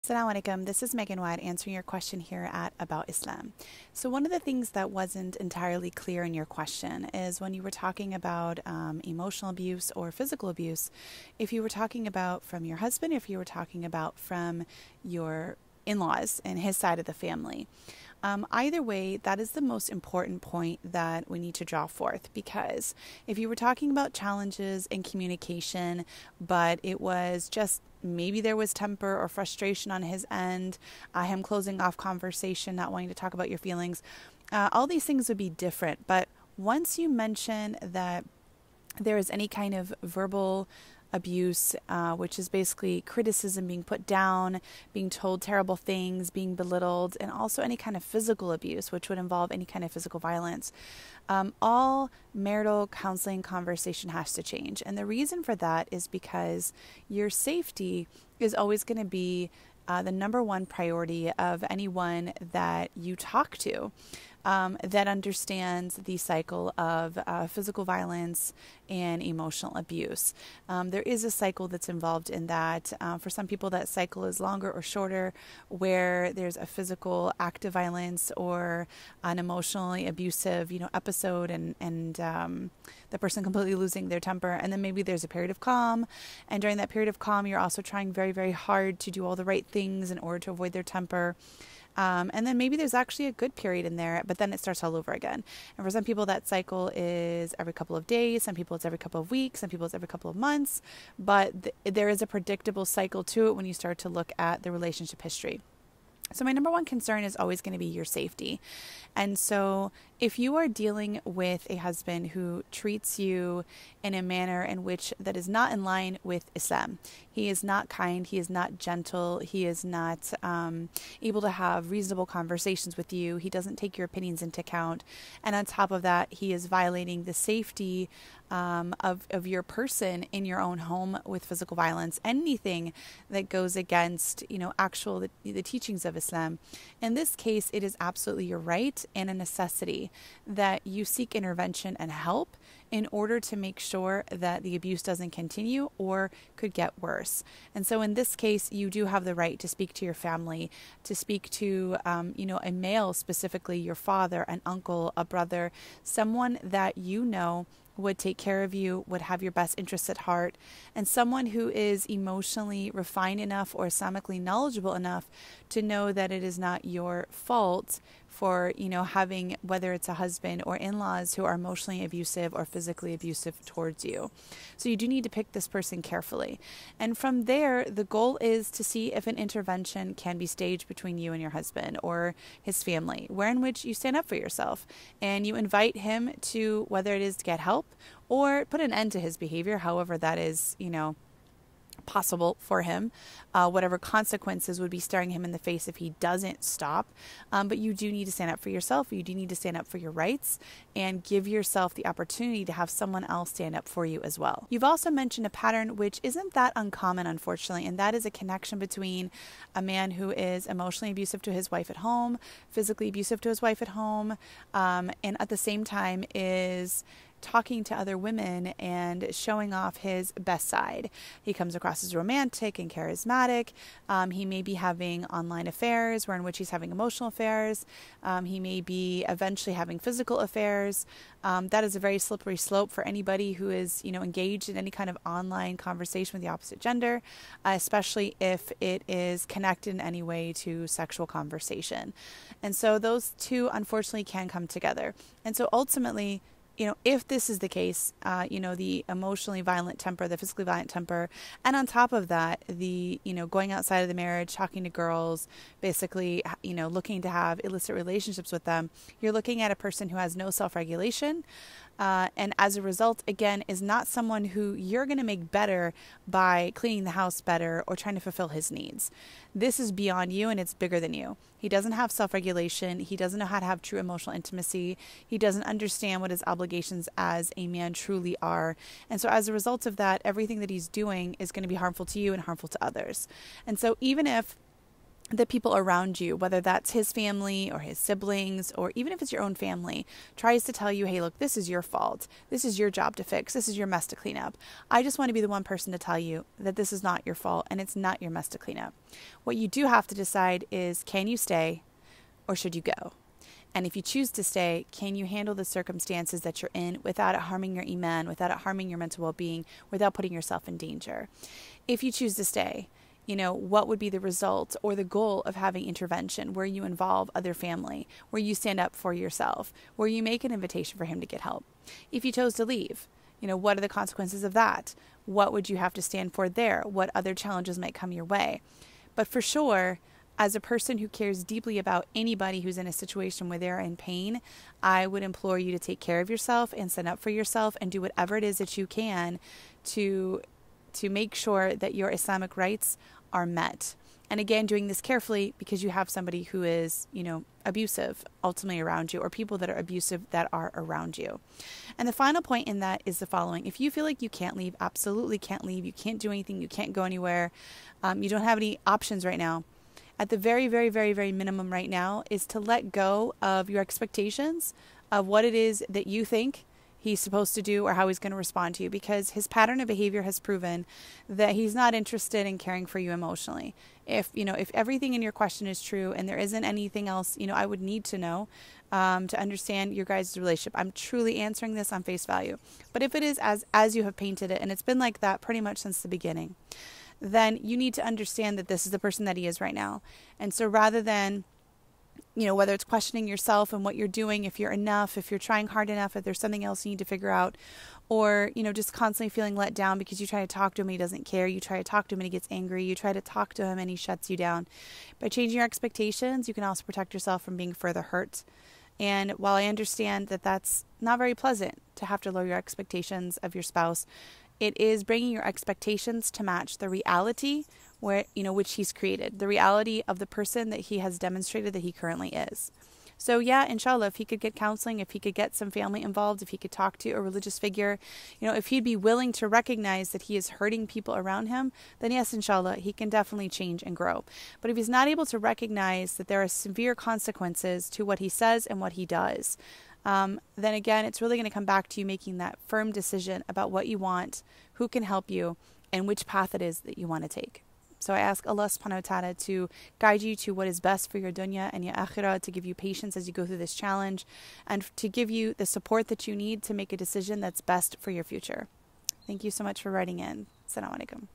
Assalamu alaikum. This is Megan Wyatt answering your question here at About Islam. So, one of the things that wasn't entirely clear in your question is when you were talking about emotional abuse or physical abuse, if you were talking about from your husband, if you were talking about from your in laws and his side of the family. Either way, that is the most important point that we need to draw forth, because if you were talking about challenges in communication, but it was just maybe there was temper or frustration on his end, him closing off conversation, not wanting to talk about your feelings, all these things would be different. But once you mention that there is any kind of verbal abuse, which is basically criticism, being put down, being told terrible things, being belittled, and also any kind of physical abuse, which would involve any kind of physical violence. All marital counseling conversation has to change. And the reason for that is because your safety is always going to be the number one priority of anyone that you talk to. That understands the cycle of physical violence and emotional abuse. There is a cycle that's involved in that. For some people, that cycle is longer or shorter, where there's a physical act of violence or an emotionally abusive, episode, and the person completely losing their temper. And then maybe there's a period of calm, and during that period of calm, you're also trying very, very hard to do all the right things in order to avoid their temper. And then maybe there's actually a good period in there, but then it starts all over again. And for some people, that cycle is every couple of days. Some people, it's every couple of weeks. Some people, it's every couple of months. But there is a predictable cycle to it when you start to look at the relationship history. So my number one concern is always going to be your safety. And so if you are dealing with a husband who treats you in a manner in which that is not in line with Islam, he is not kind, he is not gentle, he is not able to have reasonable conversations with you, he doesn't take your opinions into account, and on top of that, he is violating the safety of your person in your own home with physical violence, anything that goes against, the teachings of Islam. In this case, it is absolutely your right and a necessity that you seek intervention and help in order to make sure that the abuse doesn't continue or could get worse. And so in this case, you do have the right to speak to your family, to speak to, a male, specifically your father, an uncle, a brother, someone that would take care of you, would have your best interests at heart, and someone who is emotionally refined enough or Islamically knowledgeable enough to know that it is not your fault for, having, whether it's a husband or in-laws who are emotionally abusive or physically abusive towards you. So you do need to pick this person carefully. And from there, the goal is to see if an intervention can be staged between you and your husband or his family, where in which you stand up for yourself and you invite him to, whether it is to get help or put an end to his behavior, however that is, possible for him, whatever consequences would be staring him in the face if he doesn't stop. But you do need to stand up for yourself. You do need to stand up for your rights and give yourself the opportunity to have someone else stand up for you as well. You've also mentioned a pattern which isn't that uncommon, unfortunately, and that is a connection between a man who is emotionally abusive to his wife at home, physically abusive to his wife at home, and at the same time is talking to other women and showing off his best side. He comes across as romantic and charismatic. He may be having online affairs where in which he's having emotional affairs. He may be eventually having physical affairs. That is a very slippery slope for anybody who is, engaged in any kind of online conversation with the opposite gender, especially if it is connected in any way to sexual conversation. And so those two, unfortunately, can come together. And so ultimately, if this is the case, the emotionally violent temper, the physically violent temper, and on top of that, the, going outside of the marriage, talking to girls, basically, looking to have illicit relationships with them, you're looking at a person who has no self-regulation, and as a result, again, is not someone who you're going to make better by cleaning the house better or trying to fulfill his needs. This is beyond you and it's bigger than you. He doesn't have self-regulation. He doesn't know how to have true emotional intimacy. He doesn't understand what his obligations as a man truly are. And so as a result of that, everything that he's doing is going to be harmful to you and harmful to others. And so even if the people around you, whether that's his family or his siblings, or even if it's your own family, tries to tell you, hey, look, this is your fault. This is your job to fix. This is your mess to clean up. I just want to be the one person to tell you that this is not your fault and it's not your mess to clean up. What you do have to decide is, can you stay or should you go? And if you choose to stay, can you handle the circumstances that you're in without it harming your iman, without it harming your mental well-being, without putting yourself in danger? If you choose to stay, what would be the result or the goal of having intervention where you involve other family, where you stand up for yourself, where you make an invitation for him to get help? If you chose to leave, what are the consequences of that? What would you have to stand for there? What other challenges might come your way? But for sure, as a person who cares deeply about anybody who's in a situation where they're in pain, I would implore you to take care of yourself and stand up for yourself and do whatever it is that you can to make sure that your Islamic rights are met. And again, doing this carefully because you have somebody who is, abusive ultimately around you, or people that are abusive that are around you. And the final point in that is the following. If you feel like you can't leave, absolutely can't leave, you can't do anything, you can't go anywhere, you don't have any options right now, at the very, very, very, very minimum right now is to let go of your expectations of what it is that you think he's supposed to do or how he's going to respond to you, because his pattern of behavior has proven that he's not interested in caring for you emotionally. If everything in your question is true and there isn't anything else, I would need to know to understand your guys' relationship. I'm truly answering this on face value. But if it is as you have painted it, and it's been like that pretty much since the beginning, then you need to understand that this is the person that he is right now. And so rather than whether it's questioning yourself and what you're doing, if you're enough, if you're trying hard enough, if there's something else you need to figure out, or, just constantly feeling let down because you try to talk to him and he doesn't care. You try to talk to him and he gets angry. You try to talk to him and he shuts you down. By changing your expectations, you can also protect yourself from being further hurt. And while I understand that that's not very pleasant to have to lower your expectations of your spouse, it is bringing your expectations to match the reality which he's created, the reality of the person that he has demonstrated that he currently is. So yeah, inshallah, if he could get counseling, if he could get some family involved, if he could talk to a religious figure, if he'd be willing to recognize that he is hurting people around him, then yes, inshallah, he can definitely change and grow. But if he's not able to recognize that there are severe consequences to what he says and what he does, then again, it's really going to come back to you making that firm decision about what you want, who can help you, and which path it is that you want to take. So I ask Allah subhanahu wa ta'ala to guide you to what is best for your dunya and your akhirah, to give you patience as you go through this challenge, and to give you the support that you need to make a decision that's best for your future. Thank you so much for writing in. Assalamu alaikum.